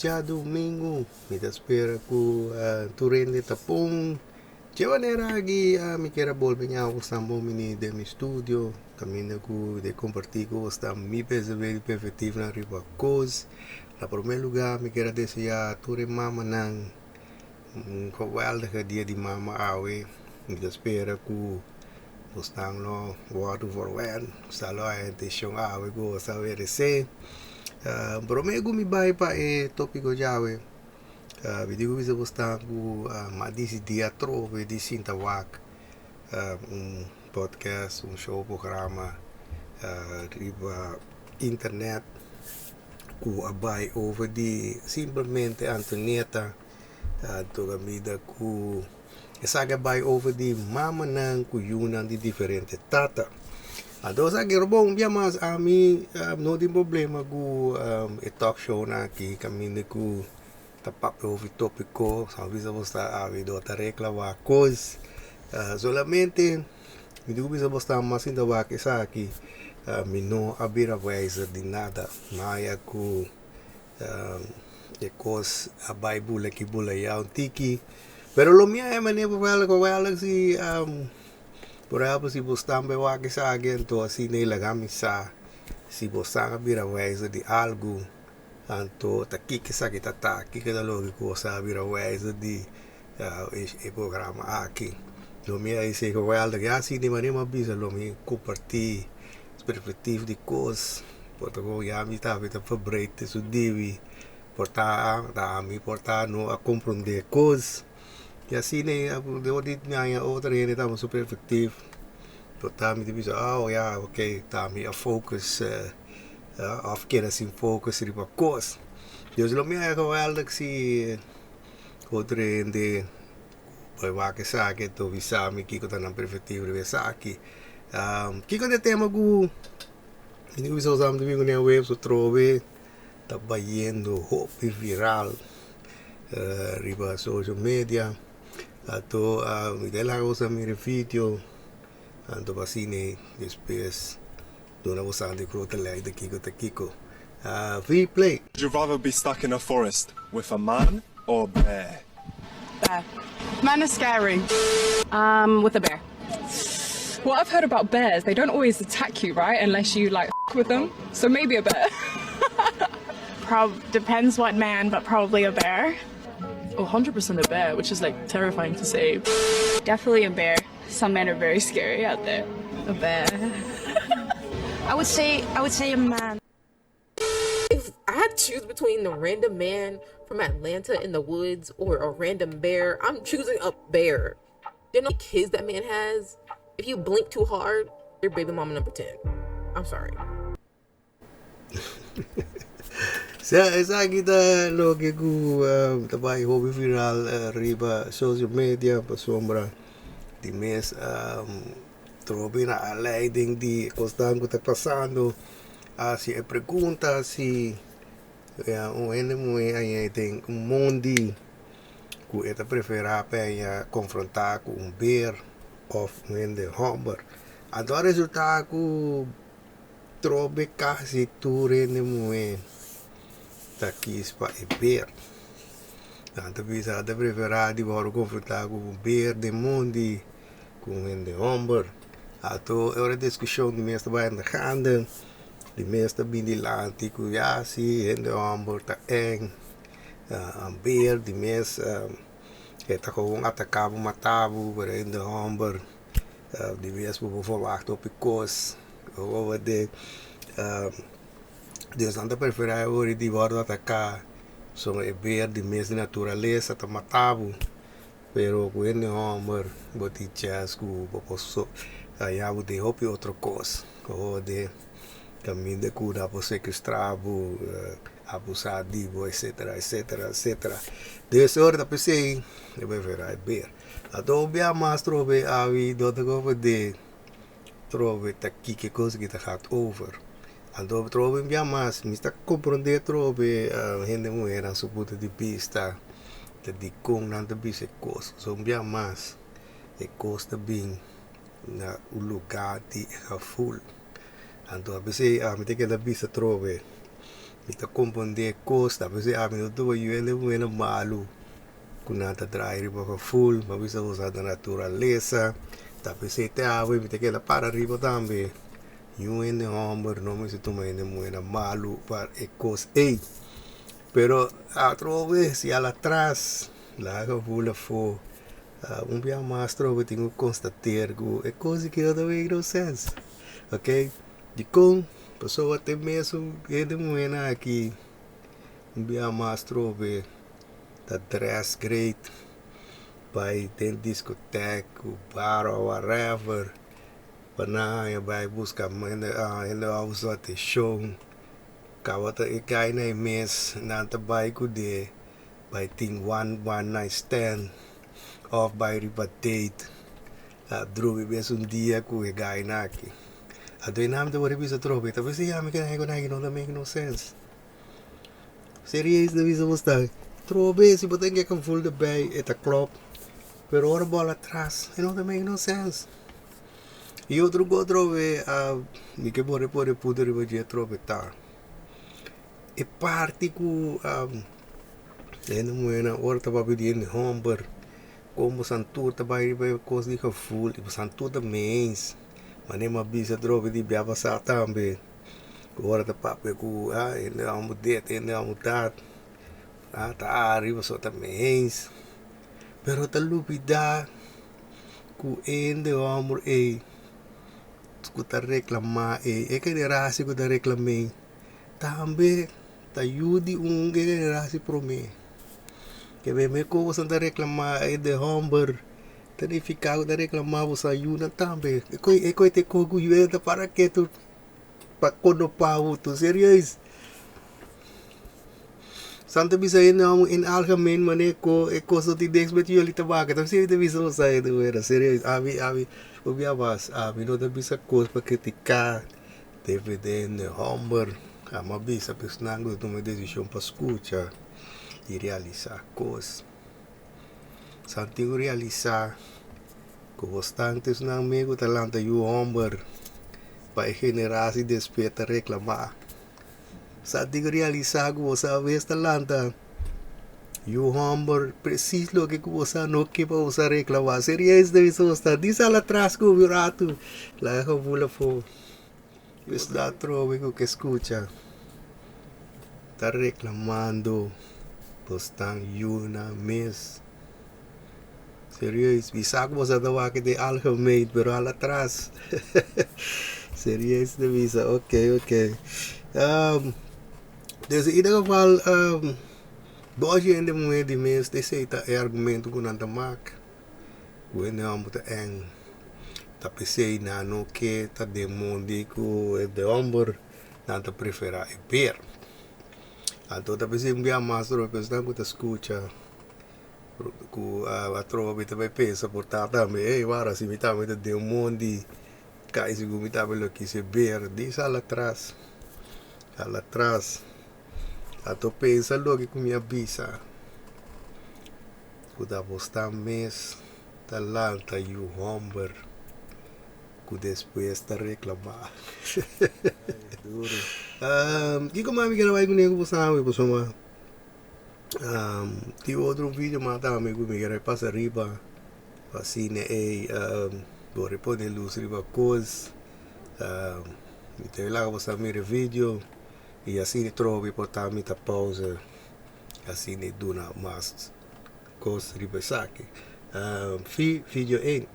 já domingo, me espera com tu rende tapong. De maneira que me quero voltar com o sambo mini de meu estúdio, caminho com de compartilhar com os me perceber perfeitivo na riba cos. Na primeiro lugar, me quero desejar tu Mamanan geweldige dia de mama awe. Me espera com os tang lo water for wen, salo a intenção awe go saber se. Promego mi bai pa tópico jawe. Vi digo que você está com desse dia trove de Sintawak, podcast, show, programa, riba internet, com a bai over de simplesmente Antonieta, toda vida com essa bai over de Mamanan, com yunan de diferente Tata. Então, sa que bom, bem mas a mim não tem problema com o talk show na aqui, caminho com tapak over tópico, sabe se você está a ver outra reclama coisa, solamente me digo que você está mais ainda vai que sa aqui, me não abrir a voz de nada, mas com coisa a Bible que bula ya um tiki, pero lo minha é maneira para se por exemplo, se você também vai que sa aqui, então assim nele gami sa, se você abrir a voz de algo anto taki kisa kita Tata kita logi ko sa bira wise di programa aqui lo mi ai se ko wal da assim de maneira bisa lo mi compartilhar perspectiva de coisas porta ko ya mi ta vita favorite su devi portar da mi portar no a compreender coisas e assim né de onde minha outra rede estamos super efetivo portar mi bisa yeah okay tá mi a focus afkeer sin focus riba coisa. Deus lo me é geweldig se outra de vai que saque to visami kiko tanan perfectivo riba saki. Kiko de tema gu ini bisa usam de bingo ne web so trove tá bayendo hope viral riba social media ato mi dela usa mi video ando basine depois Dona Bosandi Krota Lei de Kiko te Kiko. Replay. Would you rather be stuck in a forest with a man or a bear? Bear. Men are scary. With a bear. What I've heard about bears, they don't always attack you, right? Unless you like with them. So maybe a bear. Depends what man, but probably a bear. Oh, 100% a bear, which is like terrifying to say. Definitely a bear. Some men are very scary out there. A bear. I would say a man. If I had to choose between the random man from Atlanta in the woods or a random bear, I'm choosing a bear. You know the kids that man has? If you blink too hard, you're baby mama number 10. I'm sorry. Sa kita logi ku tabay hobby viral riba social media pa sombra di mes trobe na leiding di constant ko passando si e pergunta si o ene mo ai tem mundi ku eta prefera pa confrontar com bear of in the humber ado resulta ku trobe kasi ture ne mo takis pa e bear tanto bisa da prefera di boro confrontar com bear de mundi com in the humber ato ora discussão de meeste vai aan de gaande de meeste bindi lanti ku ja si in de humber ta eng aan beer de mes eta gewoon atacabo matabu maar in de humber de mes we verwacht op de koos over de dus dan de preferai ori di worden atacar so e beer de mes de naturaleza ta matabu pero ku in de humber boti chas ku posso já vou de roupa e outra coisa, ou de caminho de cura para sequestrar, abusativo, etc, etc, etc. Dessa hora da PC, eu vou ver. Então, bem mais trove a vida do que de trove aqui que coisa que está over. Então, trove bem mais, me está compreender trove gente mulher na sua ponto de vista, de como não te vê coisa, são bem mais e costa bem na o lugar de full. Então, a pessoa me tem que dar vista trove Mita compreender coisa, talvez a mim não ele é malu. Kunata trair riba full, mabisa usar da natureza. Talvez se te ave, mita que ela para riba também. Yuen de homem, não me se toma ainda muito malu para ecos ei. Pero a trove se ela atrás, lá que vula fo. Dia mais trove tenho constatar que é coisa que eu também não sei. Ok? De com pessoa até mesmo é de muito aqui. Dia mais trove da dress great, vai ter discoteca, bar ou whatever. Para vai buscar ainda usa te show. Kawata ikai na mes nanta vai kude vai ting one night stand off by riba date. Drobe bes dia ku ikai naki. Adoy nam de wari bisa trobe, tapi siya mi kana ko naki no that make no sense. Serious na bisa basta. Trobe si boteng que full de bay at a club. Pero ora bola atrás, that make no sense. E outro go trobe mi que bore puder riba dia trobe tá. E parte ku ainda moena ora tava pedindo homber como santur tava riba coisa de full, e santur da mens. Mas ma bisa trobe di biaba sa tambe. Ora ta pape ku ainda amo det, ainda amo tat. Tá arriba só também. Pero ta lupida ku ende amor escuta reclamar é que de raça que ta reclamei. Também ta yudi que de raça pro mim. Que me ko santa reclamar de homber. Ta de ficar da reclamar você yunan também. É coi te ko ku yueta para que tu pa kono pau tu serious. Santa bisa in algemeen manier kost dat die niks met jullie te maken. Dan zie je de bisa saya itu era serius. Abi obiabas no da bisa kost para criticar DVD de homber. Ama bisa pesnango tomar decisão para escutar e realizar coisas. Santigo realizar que bastantes na amigo talanta you homber para generação despeta reclamar. Santigo realizar que você vez talanta you homber preciso lo que você não quer para você reclamar. Serious de isso está. Diz ela atrás que o virato lá que vula fo. Ves lá trove que escuta. Está reclamando. Postan yunan mes. Serious, bisa que você dá que de algemeen, pero al atrás. Serious de visa, ok. Dus in ieder geval, dois in de moment die mensen, die zeggen argumento que não maak. We não moeten eng. Dat PC na no que ta demondi que de hombre, não te prefera e beer. Então ta PC um mais ro pensar que ta escuta. Ku a trova bita vai pensa por Tata me vara si mi tava de demondi. Cai se mi tava lo que se beer, diz al atrás. A tu pensa lo que comia bisa. Ku da postar mes talanta e o homber. Ku depois ta reclamar. Duro. Que como a minha vai comigo você sabe, pessoal. Tem outro vídeo mata amigo me quer passar riba. Assim vou repor luz riba coisa. Me tem lá você mira vídeo. E assim trovo por tá me tá pausa. Assim duna mais coisa riba saque. Vídeo em.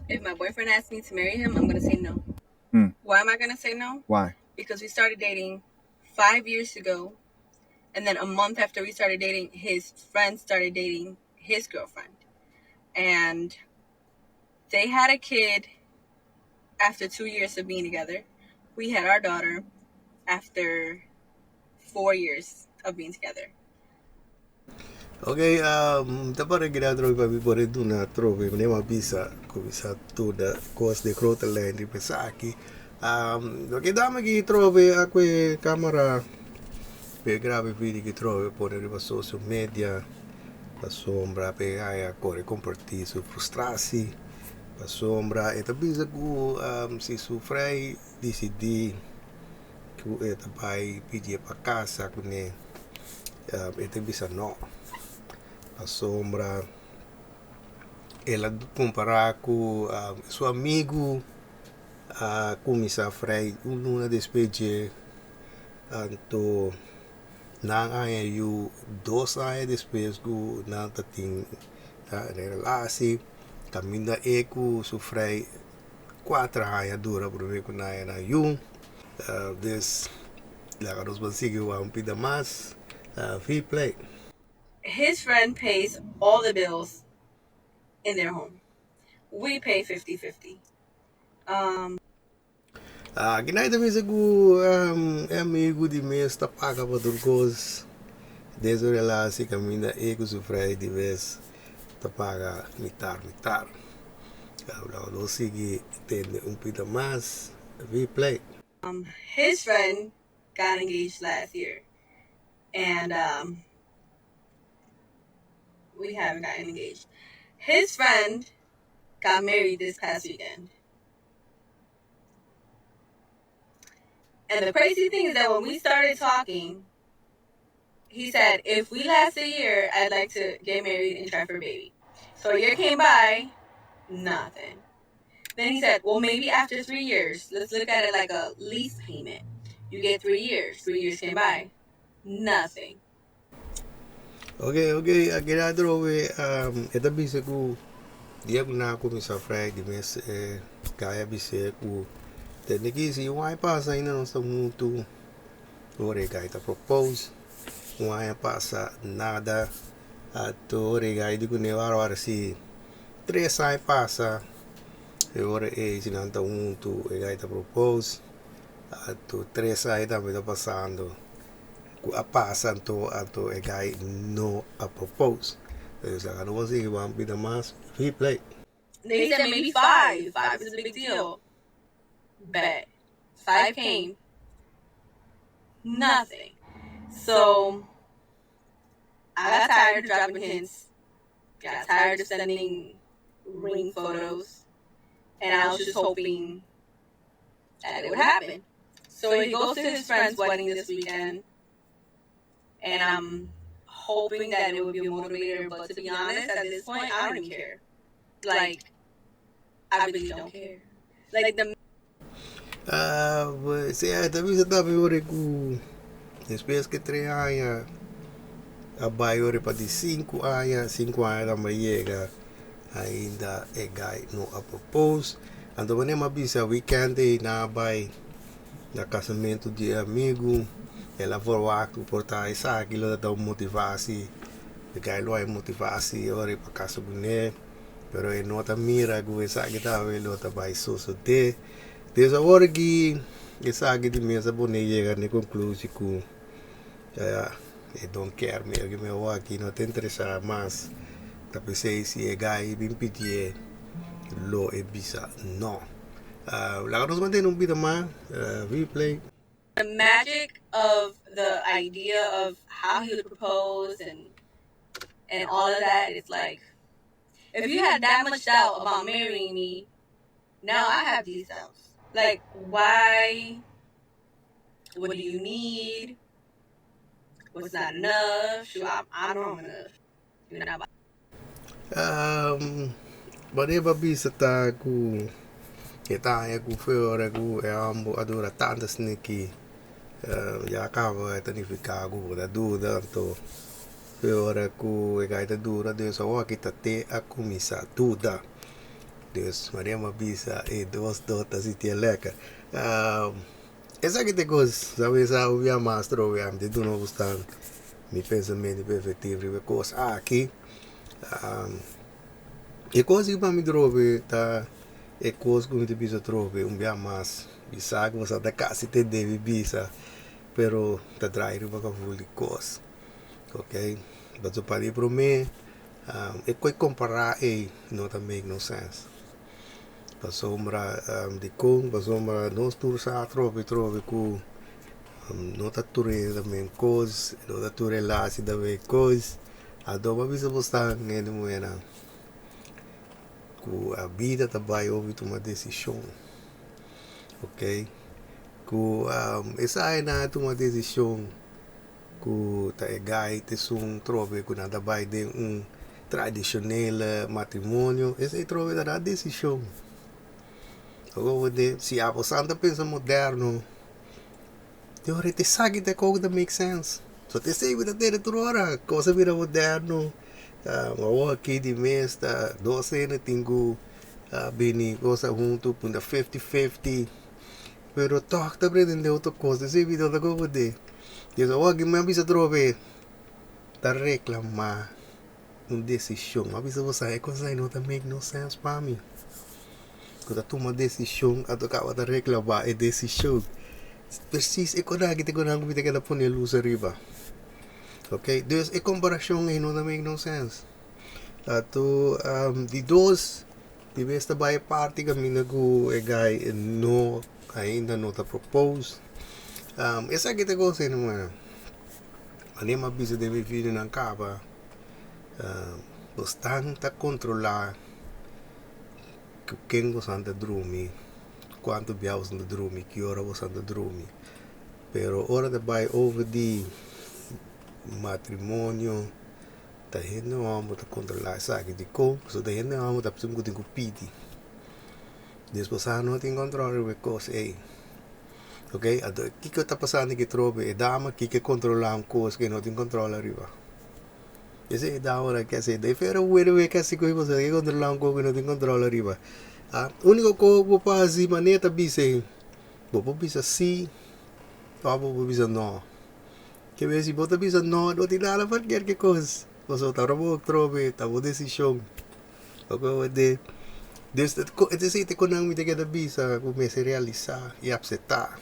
If my boyfriend asks me to marry him, I'm going to say no. Why am I going to say no? Why? Because we started dating 5 years ago. And then a month after we started dating, his friend started dating his girlfriend. And they had a kid after 2 years of being together. We had our daughter after 4 years of being together. Ok, tapare ginadro pa bipore duna trove ne mabisa kubisa toda cost de grote lijn di pesaki. Ok, dame ki trove acque camera per grave video che trovi poi arriva social media la sombra per a corre compartir su frustrasi la sombra e tabisa ku si su frei decidi ku eta pai Pidi pa casa kune ete bisa no a sombra ela comparar com seu amigo kumisa frei una despeje anto na aya yu 2 anos depois ku na tating relasi caminda eku sofrei 4 anos dura por ver com na yu des la nos consigo um pida mais free play. His friend pays all the bills in their home. We pay 50-50. Ginay também ku amigo de mês tá paga para tudo coisa desde a relasi caminda eku sofrei de vez tá paga mitar não sigue tendo um pida mais free play. His friend got engaged last year, and we haven't gotten engaged. His friend got married this past weekend. And the crazy thing is that when we started talking, he said, if we last a year, I'd like to get married and try for a baby. So a year came by, nothing. Then he said, well, maybe after 3 years, let's look at it like a lease payment. You get 3 years. 3 years came by, nothing. Okay, aquela droga esta bisa ku dia na ku misa frei de mes kaya bisa ku tekniki si why passa ainda não está muito ore kaya ta propose why passa nada ato ore kaya di ku ne war si 3 anos passa e ore si não está muito e kaya ta propose ato 3 anos também está passando a passa anto e kaya no a propose. So I don't want to see one be the mass free play. They said maybe 5. 5 is a big deal. Bet. 5 came. Nothing. So I got tired of dropping hints. Got tired of sending ring photos. And I was just hoping that it would happen. So he goes to his friend's wedding this weekend. And I'm hoping that it would be a motivator. But to be honest, at this point, I don't even care. Like, I really don't care. Like, the But se também você tá vendo que depois que 3 anos a maior para de 5 anos, 5 anos também chega ainda é gai no a propose. Então você me avisa weekend na vai na casamento de amigo. Ela for aqui portar essa aquilo da motivação. O gai não é motivação ora para casa boné. Pero é nota mira que essa que tá vendo tá vai só ter. Desde agora que essa aqui de mesa boné chega na conclusão que eu não quero mesmo que meu aqui não tem interesse mais. Tá pensei se é gai bem pedir lo é bisa não. Lá nós mantemos um bit mais replay. the magic of the idea of how he would propose and all of that, it's like, if you had that much doubt about marrying me, now I have these doubts. Like, why? What do you need? What's not enough? Shoot, I don't know enough. You're not. Whatever bisa tá com que tá é com fora com é ambo adora tantas niki já acaba tanificar com da dúvida então fora com é gaita dura Deus só que tá te a começar tudo Deus Maria bisa e duas dotas e tia leca essa que te coisa sabe essa o via mastro o via de do novo stand mi pensamento perfectivo coisa aqui e coisa que para me drobe tá e coisa que me bisa drobe via mais bisa que você da casa te deve bisa pero tá trair para que coisa ok mas eu parei para mim e coi comparar e não tá make no sense para sombra de com para sombra nós tur sa trobe com não tá ture também coisa não tá ture lá se também coisa a doma bisa postar né de moeda que a vida também houve uma decisão ok esa ay na toma desisyon ku ta egay te sung trove ku nada bay de tradisionele matrimonio. Esa ay trove da desisyon. Agora de se a santa pensa moderno, de hora te sabe te coisa make sense. So te sei vida ter trora, coisa vira moderno. Uma aqui de mês tá 12 anos tenho bini coisa junto punda 50-50. Pero toque tá aprendendo outra coisa, sei vida da coisa de. Diz, que me avisa trove, tá reclamar uma decisão. Avisa você é coisa aí não tá make no sense para mim. Quando tu uma decisão, a tu acaba de reclamar é decisão. Precies, ik kon eigenlijk de poner luz arriba. Ok? Dus a comparação aí não make no sense. Ato, de dois, de besta by parte que mina go é guy no ainda não tá propose. Essa aqui te gosta não é? Ali uma bisa de me vir na capa. Bastante tá controlar que quem gosta de dormir. Quanto biaos de dormir, que hora você anda dormir. Pero hora de vai over de matrimonio, tá gente não tá controlar sabe de como, so tá gente não tá precisando de Pidi. Depois não tem controle de coisas aí. Ok? Então, o que está passando que trobe é dama que controlar uma coisa que não tem controle arriba. Esse é da hora que se defere o ver que assim que você controlar uma coisa que não tem controle arriba. A única coisa que pode maneira bise, vou bisa sim, ou vou bisa não. Que vez se bota bisa não, não tem nada para qualquer coisa. Você está robô trobe, tá boa decisão. Ok, de esse te conang te queda bisa começa a realizar e aceitar.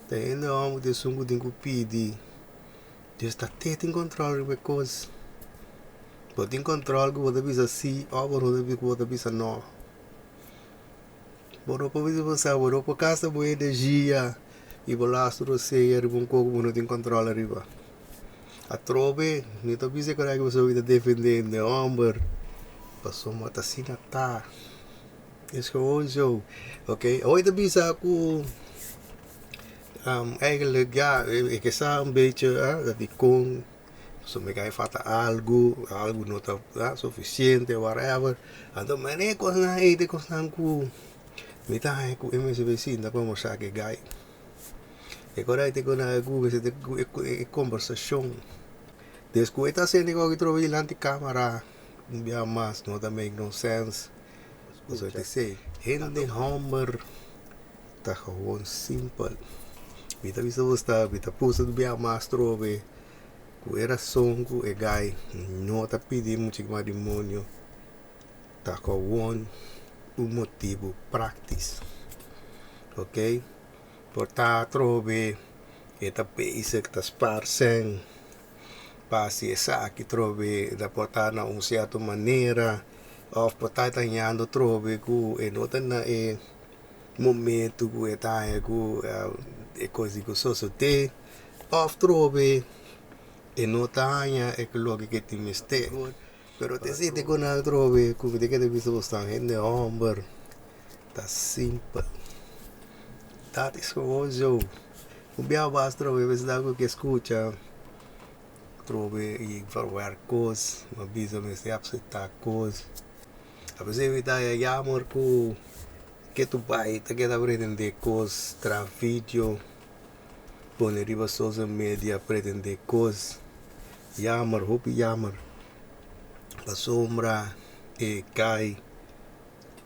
Tem não de sungo de Pidi. Deus está tendo controle de coisas. Pode ter controle que você bisa sim, ou você bisa não. Boro pa bisa você, boro pa casa boa energia e bolastro você é um pouco não tem controle arriba. A trobe, não tá bisa que você vai defender de homem. Passou uma tacina tá. Isso hoje, ok? Hoje tá bisa ako eigenlijk ja, ik is een beetje dat ik kon so me cae falta algo não está suficiente, whatever. Então, mas nem coisa na eite coisa ku me tá ku MSBC da como saque gai. E agora te com na ku se te conversação. Después tá sendo que trovi lante câmera um dia mais, não também no sense. Zo te sei, gente homer tá gewoon simpel. Vita bisa bosta, vita pusa do bia mastro be, ku era songo e gai, não tá pedindo muito matrimonio, tá com motivo prático, ok? Porta trove, eta peisa que tá sparsen, pasi essa aqui trove da porta na certa maneira, of porta tá indo trove ku e nota na e momento ku eta ku e coisa que só te of trove e notanya e quello che ti miste pero te siete con altro trove come te che devi stare gente hombre ta simple that is also abbiamo basta trove ves algo che escucha trove e fare cose ma bisogna se accettare cose a veces evita ya amor ku que tu pai te queda aprender cosas tra vídeo poner riba social media pretender coisas jammer hopi jammer la sombra e cai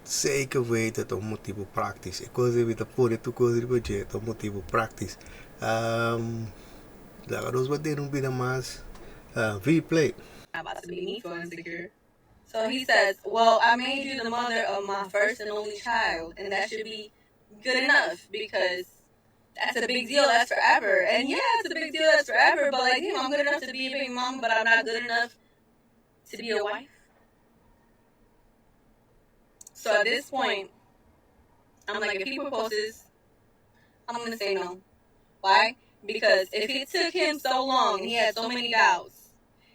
zeker weten dat een motivo praktisch e coisa evita pôr tu coisa de budget um motivo praktisch lá nós vamos ter bit mais replay About to be me feeling insecure. So he says, well, I made you the mother of my first and only child, and that should be good enough because that's a big deal. That's forever. And yeah, it's a big deal. That's forever. But like, I'm good enough to be a baby mom, but I'm not good enough to be a wife. So at this point, I'm like, if he proposes, I'm going to say no. Why? Because if it took him so long and he had so many doubts,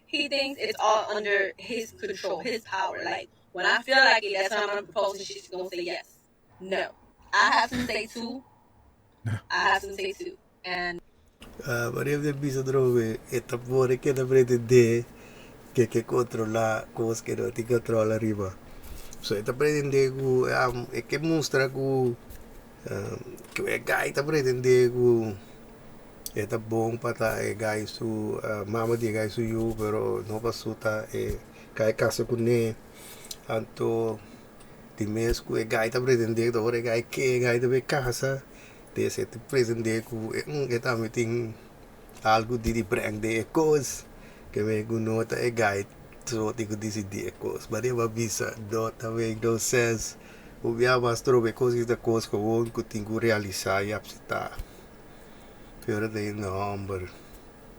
he thinks it's all under his control, his power. Like, when I feel like it, that's when I'm going to propose and she's going to say yes. No. I have to say too, I have some steak soup. And Maria de bisa drove e tapore che da pretende che controlla cose che non ti controlla arriba. So ita pretende ku e che mostra ku que é gai tá pretende ku é tá bom para tá é gai su mama de gai su you pero não passou tá é cai casa com ne anto de mês ku é gai tá pretende do é gai que gai tá be casa desse te pretende ku é tá meeting algo de prende coisa que me nota é gai so tigo decidir coisa mas eu avisa do também do sense o via mastro be coisas da coisa que eu tenho realizar e apsitar pero de number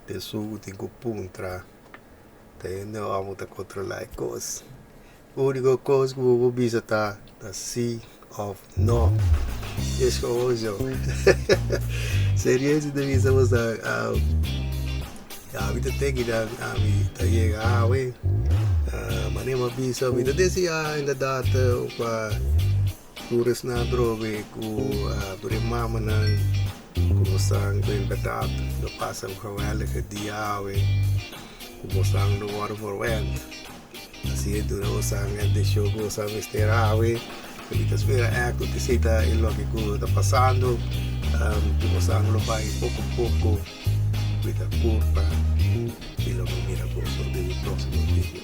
de su tenho puntra de não amo ta controlar coisa o único coisa que eu vou visitar da sea of no esse coisa seria de visa was a vida tem que dar a vida chega we manema bisa vida desse ainda data para Kuris na drobe ku beri Mamanan kumusang doing batat no pasang kawala ke diawe kumusang no water for rent así es no sang and the show goes a misterawe kita spera ecco ti sita il lo che sta passando kumusang lo vai poco poco vita curva e lo mira corso del prossimo video